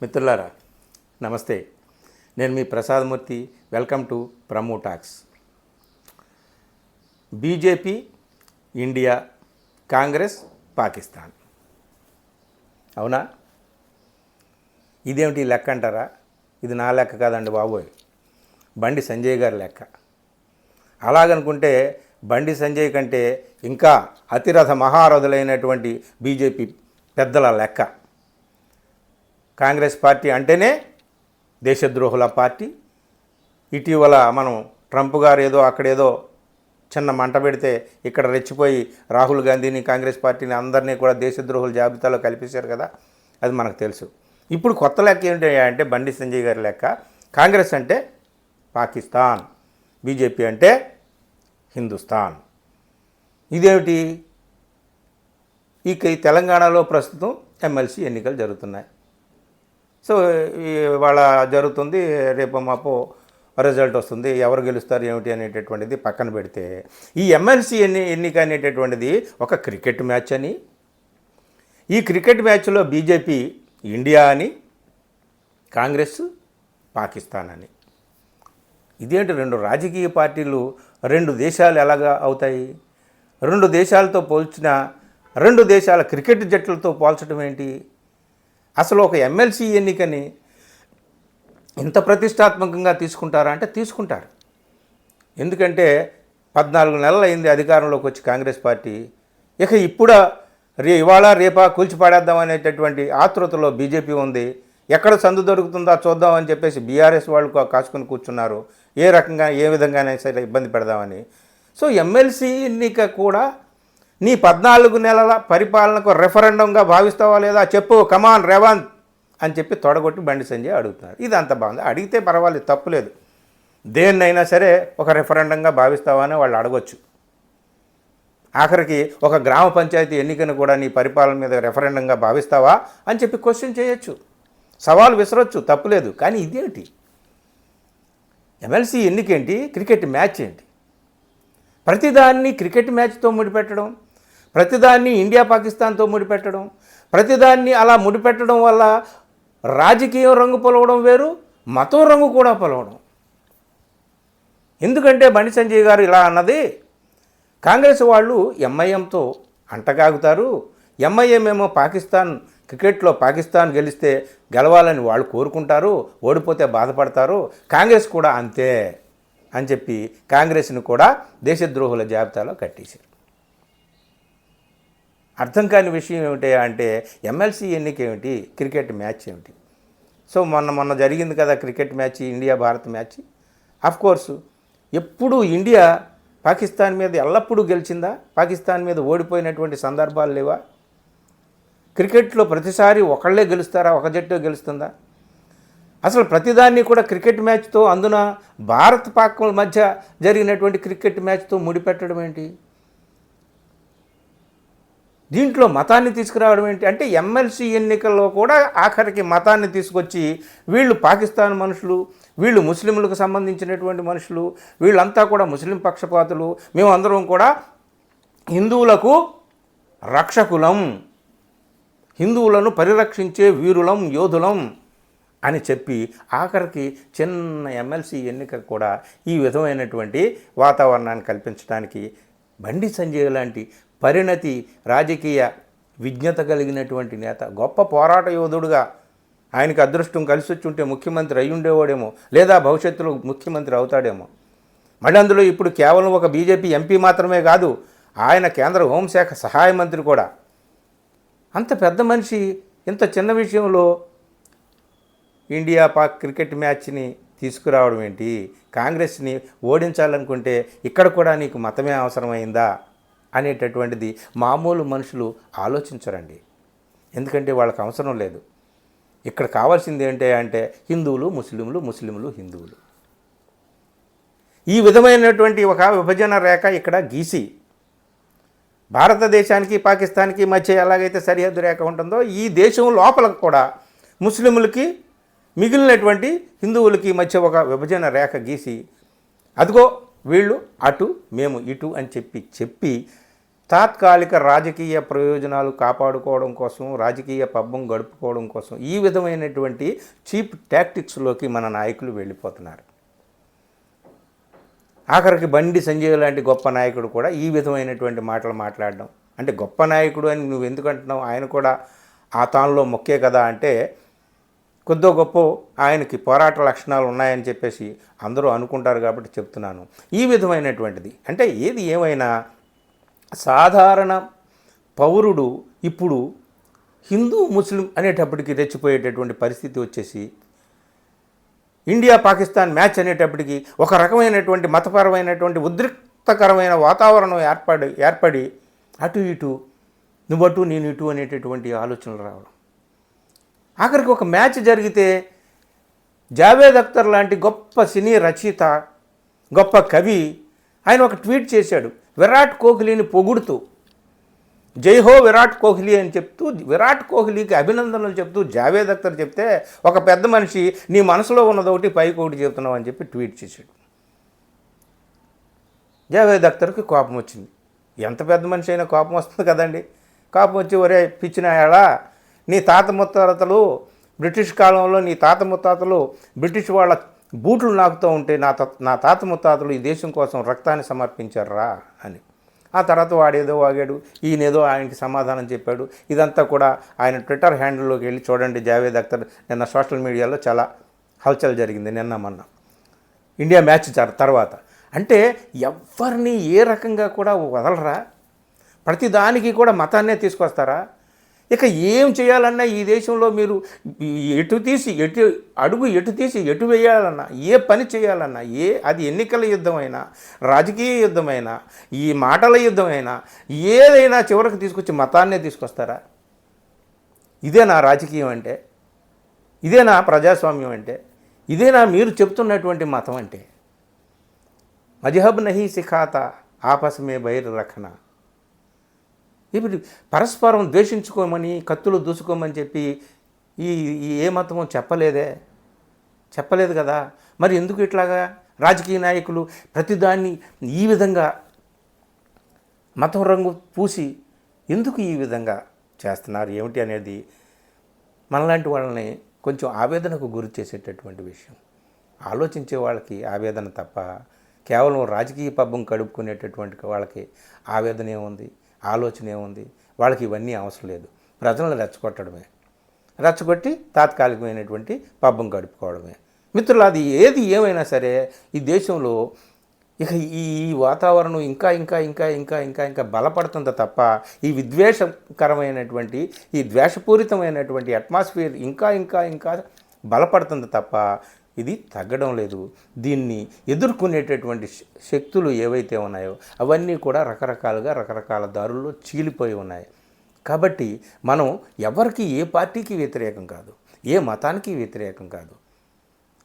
మిత్రులారా నమస్తే. నేను మీ Prasadamurthy. Welcome to promo talks. BJP, India, Congress, Pakistan. అవునా? ఇదేమిటి లెక్క అంటారా? ఇది నా లెక్క కాదండి బాబోయ్, బండి సంజయ్ గారి లెక్క. అలాగనుకుంటే బండి సంజయ్ కంటే ఇంకా అతిరథ మహారథులైనటువంటి బీజేపీ పెద్దల లెక్క. కాంగ్రెస్ పార్టీ అంటేనే దేశద్రోహుల పార్టీ. ఇటీవల మనం ట్రంప్ గారు ఏదో అక్కడేదో చిన్న మంట పెడితే ఇక్కడ రెచ్చిపోయి రాహుల్ గాంధీని, కాంగ్రెస్ పార్టీని అందరినీ కూడా దేశద్రోహుల జాబితాలో కల్పించారు కదా, అది మనకు తెలుసు. ఇప్పుడు కొత్త లెక్క ఏంటి అంటే బండి సంజయ్ గారి లెక్క. కాంగ్రెస్ అంటే పాకిస్తాన్, బీజేపీ అంటే హిందుస్థాన్. ఇదేమిటి? ఈ తెలంగాణలో ప్రస్తుతం ఎమ్మెల్సీ ఎన్నికలు జరుగుతున్నాయి. సో ఇవాళ జరుగుతుంది, రేపు మాపో రిజల్ట్ వస్తుంది. ఎవరు గెలుస్తారు ఏమిటి అనేటటువంటిది పక్కన పెడితే, ఈ ఎమ్మెల్సీ ఎన్నిక అనేటటువంటిది ఒక క్రికెట్ మ్యాచ్ అని, ఈ క్రికెట్ మ్యాచ్లో బీజేపీ ఇండియా అని, కాంగ్రెస్ పాకిస్తాన్ అని. ఇదేంటి? రెండు రాజకీయ పార్టీలు రెండు దేశాలు ఎలాగా అవుతాయి? రెండు దేశాలతో పోల్చిన రెండు దేశాల క్రికెట్ జట్లతో పోల్చడం ఏంటి? అసలు ఒక ఎమ్మెల్సీ ఎన్నికని ఇంత ప్రతిష్టాత్మకంగా తీసుకుంటారా అంటే తీసుకుంటారు. ఎందుకంటే 14 నెలలు అయింది అధికారంలోకి వచ్చి కాంగ్రెస్ పార్టీ. ఇక ఇప్పుడు ఇవాళ రేపా కూల్చిపాడేద్దాం అనేటటువంటి ఆతృతలో బీజేపీ ఉంది. ఎక్కడ సందు దొరుకుతుందో చూద్దామని చెప్పేసి బీఆర్ఎస్ వాళ్ళు కాచుకొని కూర్చున్నారు, ఏ రకంగా ఏ విధంగానే సరే ఇబ్బంది పెడదామని. సో ఎమ్మెల్సీ ఎన్నిక కూడా నీ 14 నెలల పరిపాలనకు రెఫరెండంగా భావిస్తావా లేదా చెప్పు, కమాన్ రేవంత్ అని చెప్పి తొడగొట్టి బండి సంజయ్ అడుగుతున్నారు. ఇది అంత బాగుంది, అడిగితే పర్వాలేదు, తప్పులేదు. దేన్నైనా సరే ఒక రెఫరెండంగా భావిస్తావా అని వాళ్ళు అడగొచ్చు. ఆఖరికి ఒక గ్రామ పంచాయతీ ఎన్నికను కూడా నీ పరిపాలన మీద రెఫరెండంగా భావిస్తావా అని చెప్పి క్వశ్చన్ చేయొచ్చు, సవాలు విసరొచ్చు, తప్పులేదు. కానీ ఇదేంటి? ఎమ్మెల్సీ ఎన్నికేంటి, క్రికెట్ మ్యాచ్ ఏంటి? ప్రతిదాన్ని క్రికెట్ మ్యాచ్తో ముడిపెట్టడం, ప్రతిదాన్ని ఇండియా పాకిస్తాన్తో ముడిపెట్టడం, ప్రతిదాన్ని అలా ముడిపెట్టడం వల్ల రాజకీయం రంగు పొలవడం వేరు, మతం రంగు కూడా పొలవడం. ఎందుకంటే బండి సంజయ్ గారు ఇలా అన్నది, కాంగ్రెస్ వాళ్ళు ఎంఐఎంతో అంటగాగుతారు, ఎంఐఎం ఏమో పాకిస్తాన్ క్రికెట్లో పాకిస్తాన్ గెలిస్తే గెలవాలని వాళ్ళు కోరుకుంటారు, ఓడిపోతే బాధపడతారు, కాంగ్రెస్ కూడా అంతే అని చెప్పి కాంగ్రెస్ని కూడా దేశద్రోహుల జాబితాలో కట్టేశారు. అర్థం కాని విషయం ఏమిటి అంటే ఎమ్మెల్సీ ఎన్నిక ఏమిటి, క్రికెట్ మ్యాచ్ ఏమిటి? సో మొన్న జరిగింది కదా cricket match, India Bharat match. Of course ఎప్పుడు ఇండియా పాకిస్తాన్ మీద ఎల్లప్పుడూ గెలిచిందా? పాకిస్తాన్ మీద ఓడిపోయినటువంటి సందర్భాలు లేవా? క్రికెట్లో ప్రతిసారి ఒకళ్ళే గెలుస్తారా, ఒక జట్టు గెలుస్తుందా? అసలు ప్రతిదాన్ని కూడా క్రికెట్ మ్యాచ్తో, అందున భారత్ పాక్ మధ్య జరిగినటువంటి క్రికెట్ మ్యాచ్తో ముడిపెట్టడం ఏంటి? దీంట్లో మతాన్ని తీసుకురావడం ఏంటి? అంటే ఎమ్మెల్సీ ఎన్నికల్లో కూడా ఆఖరికి మతాన్ని తీసుకొచ్చి వీళ్ళు పాకిస్తాన్ మనుషులు, వీళ్ళు ముస్లింలకు సంబంధించినటువంటి మనుషులు, వీళ్ళంతా కూడా ముస్లిం పక్షపాతులు, మేమందరం కూడా హిందువులకు రక్షకులం, హిందువులను పరిరక్షించే వీరులం, యోధులం అని చెప్పి ఆఖరికి చిన్న ఎమ్మెల్సీ ఎన్నిక కూడా ఈ విధమైనటువంటి వాతావరణాన్ని కల్పించడానికి బండి సంజయ్ లాంటి పరిణతి, రాజకీయ విజ్ఞత కలిగినటువంటి నేత, గొప్ప పోరాట యోధుడుగా ఆయనకి అదృష్టం కలిసి వచ్చి ఉంటే ముఖ్యమంత్రి అయి ఉండేవాడేమో, లేదా భవిష్యత్తులో ముఖ్యమంత్రి అవుతాడేమో. మళ్ళీ అందులో ఇప్పుడు కేవలం ఒక బీజేపీ ఎంపీ మాత్రమే కాదు, ఆయన కేంద్ర హోంశాఖ సహాయ మంత్రి కూడా. అంత పెద్ద మనిషి ఇంత చిన్న విషయంలో ఇండియా పాక్ క్రికెట్ మ్యాచ్ని తీసుకురావడం ఏంటి? కాంగ్రెస్ని ఓడించాలనుకుంటే ఇక్కడ కూడా నీకు మతమే అవసరమైందా అనేటటువంటిది మామూలు మనుషులు ఆలోచించరండి. ఎందుకంటే వాళ్ళకి అవసరం లేదు. ఇక్కడ కావాల్సింది ఏంటి అంటే హిందువులు ముస్లింలు, ముస్లింలు హిందువులు. ఈ విధమైనటువంటి ఒక విభజన రేఖ ఇక్కడ గీసి భారతదేశానికి పాకిస్తాన్కి మధ్య ఎలాగైతే సరిహద్దు రేఖ ఉంటుందో, ఈ దేశం లోపల కూడా ముస్లింలకి మిగిలినటువంటి హిందువులకి మధ్య ఒక విభజన రేఖ గీసి, అదిగో వీళ్ళు అటు మేము ఇటు అని చెప్పి తాత్కాలిక రాజకీయ ప్రయోజనాలు కాపాడుకోవడం కోసం, రాజకీయ పబ్బం గడుపుకోవడం కోసం ఈ విధమైనటువంటి చీప్ టాక్టిక్స్లోకి మన నాయకులు వెళ్ళిపోతున్నారు. ఆఖరికి బండి సంజయ్ లాంటి గొప్ప నాయకుడు కూడా ఈ విధమైనటువంటి మాటలు మాట్లాడడం. అంటే గొప్ప నాయకుడు అని నువ్వు ఎందుకు అంటున్నావు, ఆయన కూడా ఆ తానులో మొక్కే కదా అంటే, కొద్దో గొప్ప ఆయనకి పోరాట లక్షణాలు ఉన్నాయని చెప్పేసి అందరూ అనుకుంటారు కాబట్టి చెప్తున్నాను. ఈ విధమైనటువంటిది అంటే ఏది ఏమైనా సాధారణ పౌరుడు ఇప్పుడు హిందూ ముస్లిం అనేటప్పటికి రెచ్చిపోయేటటువంటి పరిస్థితి వచ్చేసి, ఇండియా పాకిస్తాన్ మ్యాచ్ అనేటప్పటికి ఒక రకమైనటువంటి మతపరమైనటువంటి ఉద్రిక్తకరమైన వాతావరణం ఏర్పడి అటు ఇటు నువ్వటు నేను ఇటు అనేటటువంటి ఆలోచనలు రావడం. ఆఖరికి ఒక మ్యాచ్ జరిగితే జావేద్ అఖ్తర్ లాంటి గొప్ప సినీ రచయిత, గొప్ప కవి, ఆయన ఒక ట్వీట్ చేశాడు విరాట్ కోహ్లీని పొగుడుతూ, జై హో విరాట్ కోహ్లీ అని చెప్తూ, విరాట్ కోహ్లీకి అభినందనలు చెప్తూ జావేద్ అఖ్తర్ చెప్తే ఒక పెద్ద మనిషి నీ మనసులో ఉన్నదొకటి పైకి ఒకటి చెప్తున్నావు అని చెప్పి ట్వీట్ చేశాడు. జావేద్ అఖ్తర్కి కోపం వచ్చింది. ఎంత పెద్ద మనిషి అయినా కోపం వస్తుంది కదండి. కోపం వచ్చి ఒరే పిచ్చినాయాడా, నీ తాత ముత్తాతలు బ్రిటిష్ కాలంలో నీ తాత ముత్తాతలు బ్రిటిష్ వాళ్ళ బూట్లు నాకుతూ ఉంటే నా తాత ముత్తాతలు ఈ దేశం కోసం రక్తాన్ని సమర్పించారా అని. ఆ తర్వాత వాడేదో వాగాడు, ఈయనేదో ఆయనకి సమాధానం చెప్పాడు. ఇదంతా కూడా ఆయన ట్విట్టర్ హ్యాండిల్లోకి వెళ్ళి చూడండి. జావేద్ అఖ్తర్ నిన్న సోషల్ మీడియాలో చాలా హల్చల్ జరిగింది నిన్న మొన్న ఇండియా మ్యాచ్ తర్వాత. అంటే ఎవరిని ఏ రకంగా కూడా వదలరా, ప్రతిదానికి కూడా మతాన్నే తీసుకొస్తారా. ఇక ఏం చేయాలన్నా ఈ దేశంలో మీరు ఎటు తీసి ఎటు వేయాలన్నా, ఏ పని చేయాలన్నా, అది ఎన్నికల యుద్ధమైనా, రాజకీయ యుద్ధమైనా, ఈ మాటల యుద్ధమైనా, ఏదైనా చివరికి తీసుకొచ్చి మతాన్నే తీసుకొస్తారా. ఇదేనా రాజకీయం అంటే, ఇదేనా ప్రజాస్వామ్యం అంటే, ఇదేనా మీరు చెప్తున్నటువంటి మతం అంటే. మజహబ్ నహీ సిఖాతా ఆపస్ మే బైర్ రఖనా. ఇప్పుడు పరస్పరం ద్వేషించుకోమని, కత్తులు దూసుకోమని చెప్పి ఏ మతము చెప్పలేదు కదా. మరి ఎందుకు ఇట్లాగా రాజకీయ నాయకులు ప్రతిదాన్ని ఈ విధంగా మతం రంగు పూసి ఎందుకు ఈ విధంగా చేస్తున్నారు ఏమిటి అనేది మనలాంటి వాళ్ళని కొంచెం ఆవేదనకు గురి చేసేటటువంటి విషయం. ఆలోచించే వాళ్ళకి ఆవేదన తప్ప కేవలం రాజకీయ పబ్బం కడుపుకునేటటువంటి వాళ్ళకి ఆవేదన ఏముంది, ఆలోచన ఏముంది. వాళ్ళకి ఇవన్నీ అవసరం లేదు. ప్రజలను రెచ్చగొట్టి తాత్కాలికమైనటువంటి పబ్బం గడుపుకోవడమే. మిత్రులు, అది ఏది ఏమైనా సరే ఈ దేశంలో ఇక ఈ వాతావరణం ఇంకా బలపడుతుంది తప్ప ఈ విద్వేషకరమైనటువంటి, ఈ ద్వేషపూరితమైనటువంటి అట్మాస్ఫియర్ ఇంకా బలపడుతుంది తప్ప ఇది తగ్గడం లేదు. దీన్ని ఎదుర్కొనేటటువంటి శక్తులు ఏవైతే ఉన్నాయో అవన్నీ కూడా రకరకాల దారుల్లో చీలిపోయి ఉన్నాయి. కాబట్టి మనం ఎవరికి ఏ పార్టీకి వ్యతిరేకం కాదు, ఏ మతానికి వ్యతిరేకం కాదు.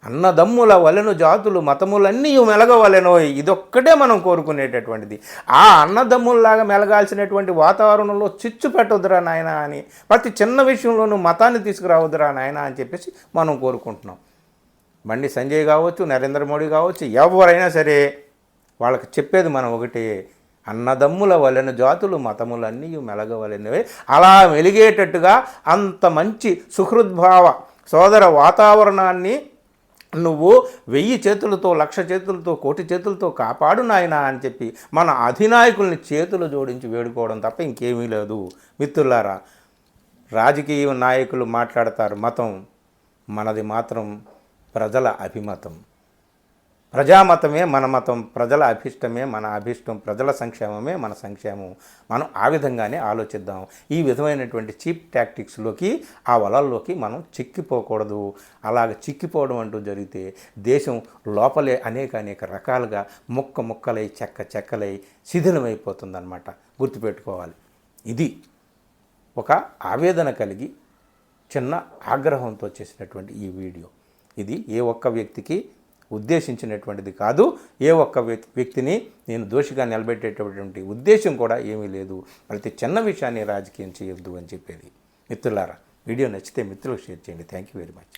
అన్నదమ్ముల వలెను జాతులు మతములన్నీ మెలగవలెనో, ఇదొక్కటే మనం కోరుకునేటటువంటిది. ఆ అన్నదమ్ముల్లాగా మెలగాల్సినటువంటి వాతావరణంలో చిచ్చు పెట్టొద్దురా నాయన అని, ప్రతి చిన్న విషయంలోనూ మతాన్ని తీసుకురావద్దురా నాయన అని చెప్పేసి మనం కోరుకుంటున్నాం. బండి సంజయ్ కావచ్చు, నరేంద్ర మోడీ కావచ్చు, ఎవరైనా సరే వాళ్ళకి చెప్పేది మనం ఒకటే, అన్నదమ్ముల వలెను జాతులు మతములన్నీ మెలగవలెనవే. అలా మెలిగేటట్టుగా అంత మంచి సుహృద్భావ సోదర వాతావరణాన్ని నువ్వు 1000 చేతులతో, 1,00,000 చేతులతో, 1,00,000 చేతులతో కాపాడు నాయనా అని చెప్పి మన అధినాయకుల్ని చేతులు జోడించి వేడుకోవడం తప్ప ఇంకేమీ లేదు. మిత్రులారా, రాజకీయ నాయకులు మాట్లాడతారు మతం, మనది మాత్రం ప్రజల అభిమతం. ప్రజామతమే మన మతం, ప్రజల అభిష్టమే మన అభిష్టం, ప్రజల సంక్షేమమే మన సంక్షేమం. మనం ఆ విధంగానే ఆలోచిద్దాం. ఈ విధమైనటువంటి చీప్ టాక్టిక్స్లోకి, ఆ వలల్లోకి మనం చిక్కిపోకూడదు. అలాగ చిక్కిపోవడం అంటూ జరిగితే దేశం లోపలే అనేక రకాలుగా ముక్కలై చెక్కలై శిథిలమైపోతుందన్నమాట. గుర్తుపెట్టుకోవాలి. ఇది ఒక ఆవేదన కలిగి చిన్న ఆగ్రహంతో చేసినటువంటి ఈ వీడియో. ఇది ఏ ఒక్క వ్యక్తికి ఉద్దేశించినటువంటిది కాదు. ఏ ఒక్క వ్యక్తిని నేను దోషిగా నిలబెట్టేటటువంటి ఉద్దేశం కూడా ఏమీ లేదు. ప్రతి చిన్న విషయాన్ని రాజకీయం చేయొద్దు అని చెప్పేది. మిత్రులారా, వీడియో నచ్చితే మిత్రులకు షేర్ చేయండి. Thank you very much.